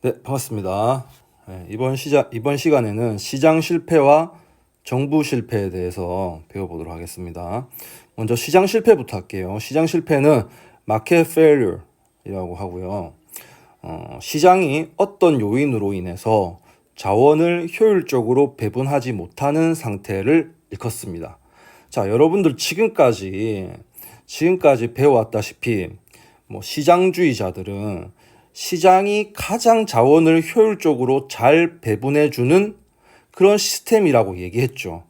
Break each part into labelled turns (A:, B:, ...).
A: 네, 반갑습니다. 네, 이번 시간에는 시장 실패와 정부 실패에 대해서 배워보도록 하겠습니다. 먼저 시장 실패부터 할게요. 시장 실패는 market failure이라고 하고요. 시장이 어떤 요인으로 인해서 자원을 효율적으로 배분하지 못하는 상태를 일컫습니다. 자, 여러분들 지금까지 배워왔다시피 시장주의자들은 시장이 가장 자원을 효율적으로 잘 배분해주는 그런 시스템이라고 얘기했죠.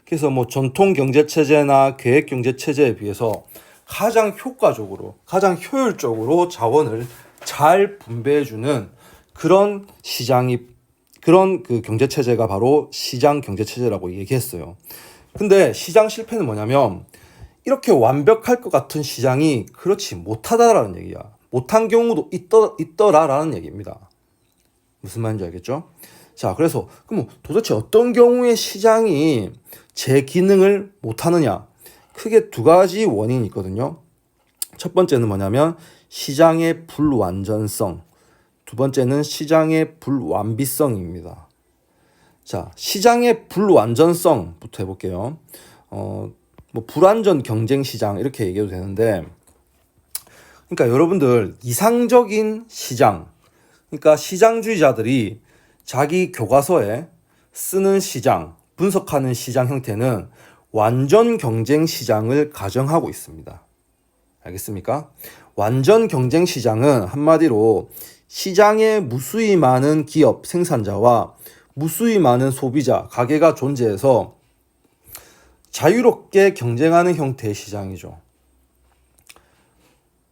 A: 그래서 전통 경제체제나 계획 경제체제에 비해서 가장 효과적으로, 가장 효율적으로 자원을 잘 분배해주는 그런 그런 경제체제가 바로 시장 경제체제라고 얘기했어요. 근데 시장 실패는 뭐냐면 이렇게 완벽할 것 같은 시장이 그렇지 못하다라는 얘기야. 못한 경우도 있더라라는 얘기입니다. 무슨 말인지 알겠죠? 자, 그래서 그럼 도대체 어떤 경우에 시장이 제 기능을 못하느냐? 크게 두 가지 원인이 있거든요. 첫 번째는 뭐냐면 시장의 불완전성, 두 번째는 시장의 불완비성입니다. 자, 시장의 불완전성부터 해볼게요. 불완전 경쟁 시장 이렇게 얘기해도 되는데, 그러니까 여러분들 이상적인 시장, 그러니까 시장주의자들이 자기 교과서에 쓰는 시장, 분석하는 시장 형태는 완전 경쟁 시장을 가정하고 있습니다. 알겠습니까? 완전 경쟁 시장은 한마디로 시장에 무수히 많은 기업, 생산자와 무수히 많은 소비자, 가게가 존재해서 자유롭게 경쟁하는 형태의 시장이죠.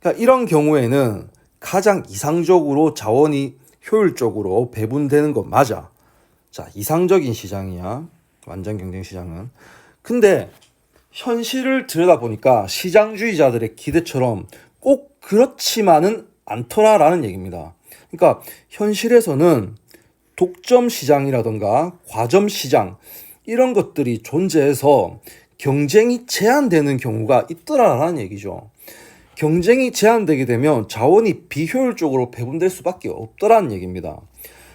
A: 그러니까 이런 경우에는 가장 이상적으로 자원이 효율적으로 배분되는 것 맞아. 자, 이상적인 시장이야. 완전 경쟁 시장은. 근데 현실을 들여다보니까 시장주의자들의 기대처럼 꼭 그렇지만은 않더라라는 얘기입니다. 그러니까 현실에서는 독점 시장이라던가 과점 시장 이런 것들이 존재해서 경쟁이 제한되는 경우가 있더라라는 얘기죠. 경쟁이 제한되게 되면 자원이 비효율적으로 배분될 수밖에 없더라는 얘기입니다.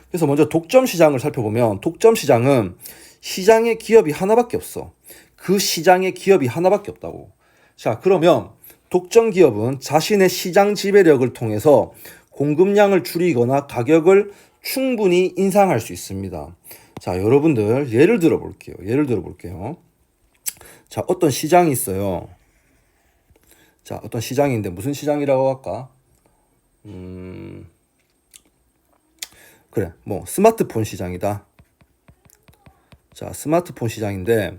A: 그래서 먼저 독점 시장을 살펴보면 독점 시장은 시장의 기업이 하나밖에 없어. 그 시장의 기업이 하나밖에 없다고. 자, 그러면 독점 기업은 자신의 시장 지배력을 통해서 공급량을 줄이거나 가격을 충분히 인상할 수 있습니다. 자, 여러분들 예를 들어 볼게요. 자, 어떤 시장이 있어요. 자, 어떤 시장인데 무슨 시장이라고 할까? 그래, 스마트폰 시장이다. 자, 스마트폰 시장인데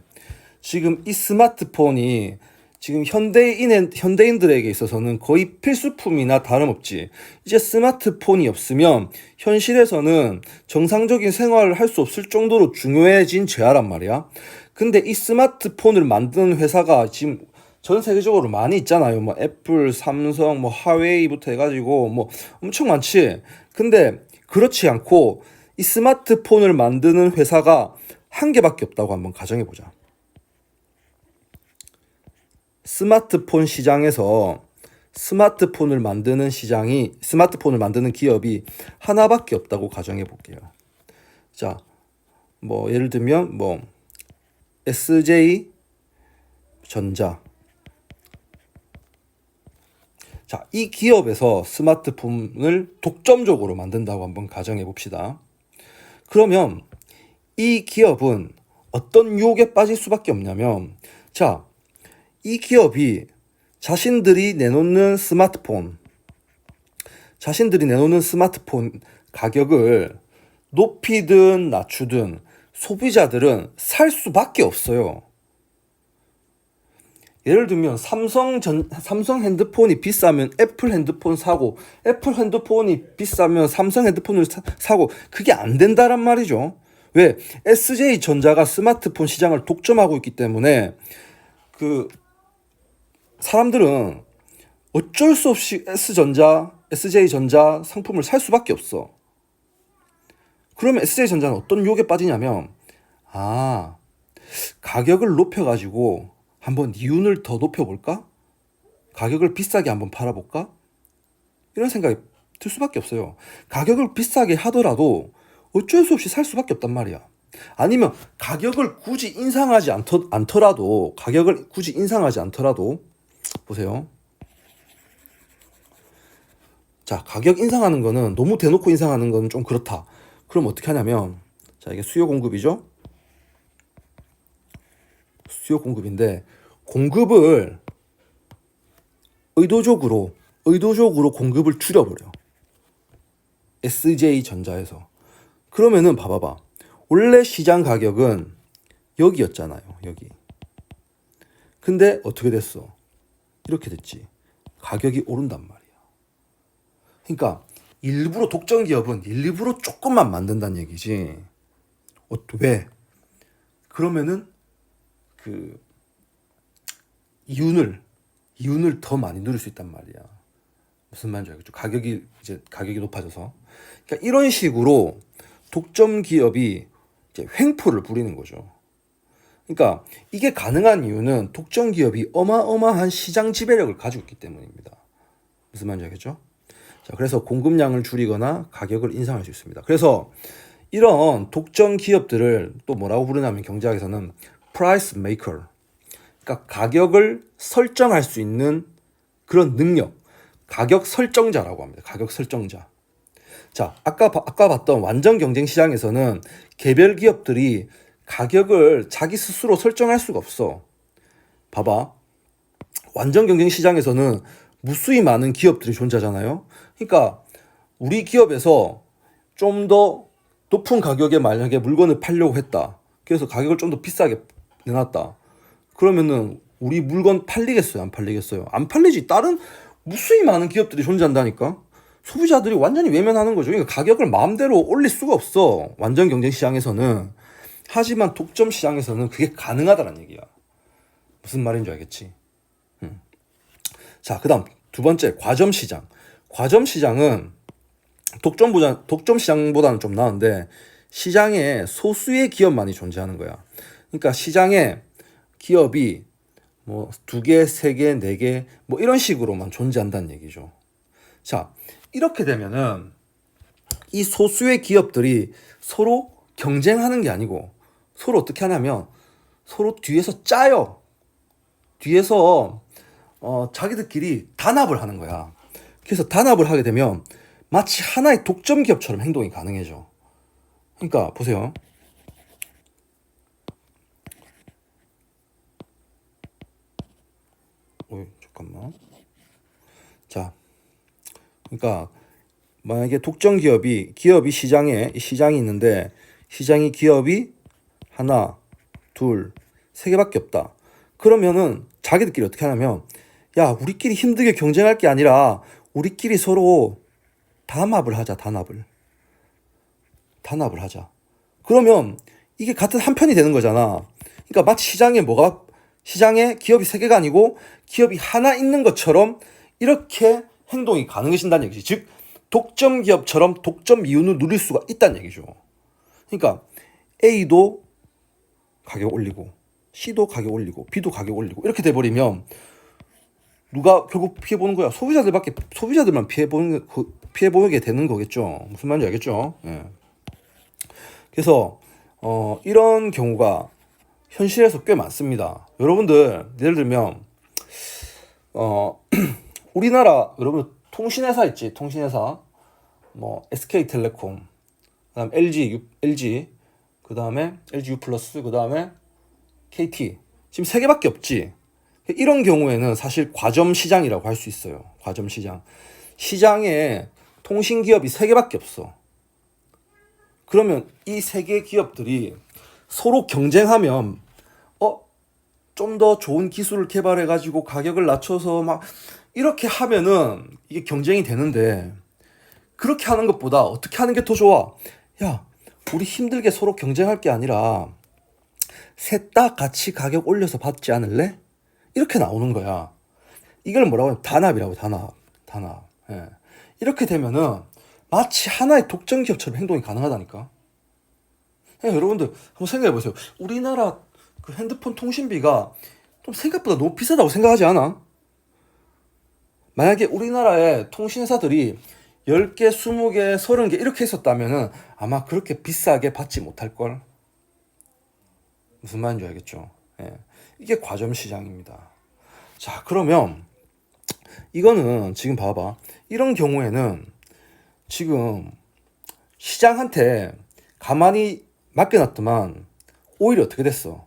A: 지금 이 스마트폰이 지금 현대인들에게 있어서는 거의 필수품이나 다름없지. 이제 스마트폰이 없으면 현실에서는 정상적인 생활을 할 수 없을 정도로 중요해진 죄아란 말이야. 근데 이 스마트폰을 만드는 회사가 지금 전 세계적으로 많이 있잖아요. 애플, 삼성, 화웨이부터 해가지고 엄청 많지. 근데 그렇지 않고 이 스마트폰을 만드는 회사가 한 개밖에 없다고 한번 가정해보자. 스마트폰 시장에서 스마트폰을 만드는 기업이 하나밖에 없다고 가정해 볼게요. 자, 예를 들면 SJ전자. 자, 이 기업에서 스마트폰을 독점적으로 만든다고 한번 가정해 봅시다. 그러면 이 기업은 어떤 유혹에 빠질 수밖에 없냐면, 자, 이 기업이 자신들이 내놓는 스마트폰 가격을 높이든 낮추든 소비자들은 살 수밖에 없어요. 예를 들면 삼성 핸드폰이 비싸면 애플 핸드폰 사고, 애플 핸드폰이 비싸면 삼성 핸드폰을 사고, 그게 안 된다란 말이죠. 왜? SJ전자가 스마트폰 시장을 독점하고 있기 때문에 사람들은 어쩔 수 없이 SJ전자 상품을 살 수밖에 없어. 그러면 SJ전자는 어떤 유혹에 빠지냐면, 가격을 높여가지고 한번 니은을 더 높여볼까? 가격을 비싸게 한번 팔아볼까? 이런 생각이 들 수밖에 없어요. 가격을 비싸게 하더라도 어쩔 수 없이 살 수밖에 없단 말이야. 아니면 가격을 굳이 인상하지 않더라도 가격을 굳이 인상하지 않더라도 보세요. 자, 가격 인상하는 거는 너무 대놓고 인상하는 거는 좀 그렇다. 그럼 어떻게 하냐면 자, 이게 수요 공급이죠. 수요 공급인데 공급을 의도적으로 공급을 줄여버려. SJ전자에서. 그러면은 봐봐봐. 원래 시장 가격은 여기였잖아요. 여기. 근데 어떻게 됐어? 이렇게 됐지. 가격이 오른단 말이야. 그러니까 일부러 독점 기업은 일부러 조금만 만든다는 얘기지. 왜? 그러면은 그 이윤을 더 많이 누릴 수 있단 말이야. 무슨 말인지 알겠죠? 가격이 높아져서. 그러니까 이런 식으로 독점 기업이 이제 횡포를 부리는 거죠. 그러니까 이게 가능한 이유는 독점 기업이 어마어마한 시장 지배력을 가지고 있기 때문입니다. 무슨 말인지 알겠죠? 자, 그래서 공급량을 줄이거나 가격을 인상할 수 있습니다. 그래서 이런 독점 기업들을 또 뭐라고 부르냐면 경제학에서는 price maker. 그러니까 가격을 설정할 수 있는 그런 능력. 가격 설정자라고 합니다. 가격 설정자. 자, 아까 봤던 완전 경쟁 시장에서는 개별 기업들이 가격을 자기 스스로 설정할 수가 없어. 봐봐. 완전 경쟁 시장에서는 무수히 많은 기업들이 존재하잖아요. 그러니까 우리 기업에서 좀 더 높은 가격에 만약에 물건을 팔려고 했다. 그래서 가격을 좀 더 비싸게 내놨다. 그러면은 우리 물건 팔리겠어요? 안 팔리겠어요? 안 팔리지. 다른 무수히 많은 기업들이 존재한다니까. 소비자들이 완전히 외면하는 거죠. 그러니까 가격을 마음대로 올릴 수가 없어. 완전 경쟁 시장에서는. 하지만 독점 시장에서는 그게 가능하다는 얘기야. 무슨 말인지 알겠지? 자, 그 다음 두 번째 과점 시장. 과점 시장은 독점 시장보다는 좀 나은데 시장에 소수의 기업만이 존재하는 거야. 그러니까 시장에 기업이 뭐 2개, 3개, 4개 뭐 이런 식으로만 존재한다는 얘기죠. 자, 이렇게 되면은 이 소수의 기업들이 서로 경쟁하는 게 아니고 서로 어떻게 하냐면 서로 뒤에서 짜요. 뒤에서 자기들끼리 단합을 하는 거야. 그래서 단합을 하게 되면 마치 하나의 독점 기업처럼 행동이 가능해져. 그러니까 보세요. 잠깐만. 자, 그러니까 만약에 독점 기업이 시장이 있는데 시장이 기업이 하나, 둘, 세 개밖에 없다. 그러면은 자기들끼리 어떻게 하냐면 야, 우리끼리 힘들게 경쟁할 게 아니라 우리끼리 서로 단합을 하자. 단합을 하자. 그러면 이게 같은 한 편이 되는 거잖아. 그러니까 마치 시장에 기업이 세 개가 아니고 기업이 하나 있는 것처럼 이렇게 행동이 가능해진다는 얘기지. 즉 독점 기업처럼 독점 이윤을 누릴 수가 있다는 얘기죠. 그러니까 A도 가격 올리고 C도 가격 올리고 B도 가격 올리고 이렇게 돼버리면 누가 결국 피해보는 거야? 소비자들만 피해보게 되는 거겠죠. 무슨 말인지 알겠죠? 예. 그래서 이런 경우가 현실에서 꽤 많습니다. 여러분들 예를 들면 우리나라 여러분 통신회사 있지. 통신회사 뭐 SK텔레콤, 그다음 LG, 그다음에 LG U+, 그다음에 KT. 지금 세 개밖에 없지. 이런 경우에는 사실 과점 시장이라고 할 수 있어요. 과점 시장. 시장에 통신 기업이 세 개밖에 없어. 그러면 이 세 개 기업들이 서로 경쟁하면 좀 더 좋은 기술을 개발해 가지고 가격을 낮춰서 막 이렇게 하면은 이게 경쟁이 되는데 그렇게 하는 것보다 어떻게 하는 게 더 좋아? 야, 우리 힘들게 서로 경쟁할 게 아니라 셋 다 같이 가격 올려서 받지 않을래? 이렇게 나오는 거야. 이걸 뭐라고 하면 단합이라고. 단합. 예. 이렇게 되면은 마치 하나의 독점 기업처럼 행동이 가능하다니까. 예, 여러분들 한번 생각해 보세요. 우리나라 그 핸드폰 통신비가 좀 생각보다 너무 비싸다고 생각하지 않아? 만약에 우리나라의 통신사들이 10개, 20개, 30개 이렇게 했었다면은 아마 그렇게 비싸게 받지 못할 걸. 무슨 말인지 알겠죠? 예. 이게 과점 시장입니다. 자, 그러면 이거는 지금 봐봐. 이런 경우에는 지금 시장한테 가만히 맡겨놨더만 오히려 어떻게 됐어?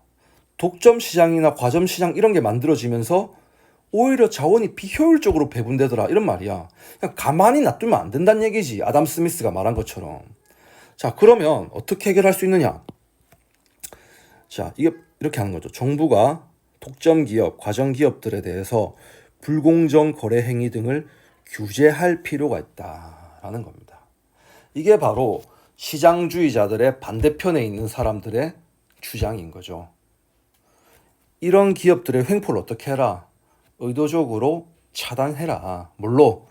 A: 독점 시장이나 과점 시장 이런 게 만들어지면서 오히려 자원이 비효율적으로 배분되더라 이런 말이야. 그냥 가만히 놔두면 안 된다는 얘기지. 아담 스미스가 말한 것처럼. 자, 그러면 어떻게 해결할 수 있느냐? 자, 이게 이렇게 하는 거죠. 정부가 독점 기업, 과점 기업들에 대해서 불공정 거래 행위 등을 규제할 필요가 있다라는 겁니다. 이게 바로 시장주의자들의 반대편에 있는 사람들의 주장인 거죠. 이런 기업들의 횡포를 어떻게 해라? 의도적으로 차단해라. 뭘로?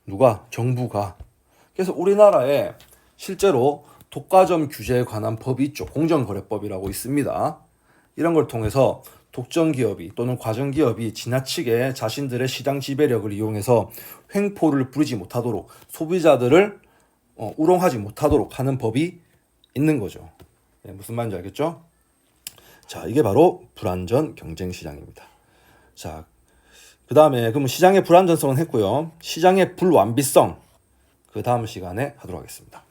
A: 누가? 정부가. 그래서 우리나라에 실제로 독과점 규제에 관한 법이 있죠. 공정거래법이라고 있습니다. 이런 걸 통해서 독점 기업이 또는 과점 기업이 지나치게 자신들의 시장 지배력을 이용해서 횡포를 부리지 못하도록 소비자들을 우롱하지 못하도록 하는 법이 있는 거죠. 네, 무슨 말인지 알겠죠? 자, 이게 바로 불완전 경쟁 시장입니다. 자, 그 다음에 그럼 시장의 불완전성은 했고요. 시장의 불완비성 그 다음 시간에 하도록 하겠습니다.